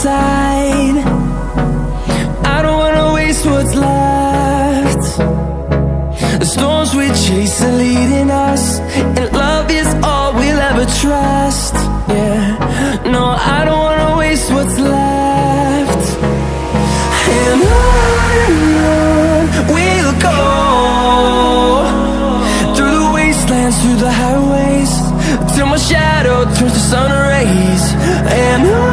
tide. I don't wanna waste what's left. The storms we chase are leading us, and love is all we'll ever trust. Yeah, no, I don't wanna waste what's left. And on we'll go, through the wastelands, through the highways, till my shadow turns to sun rays. And on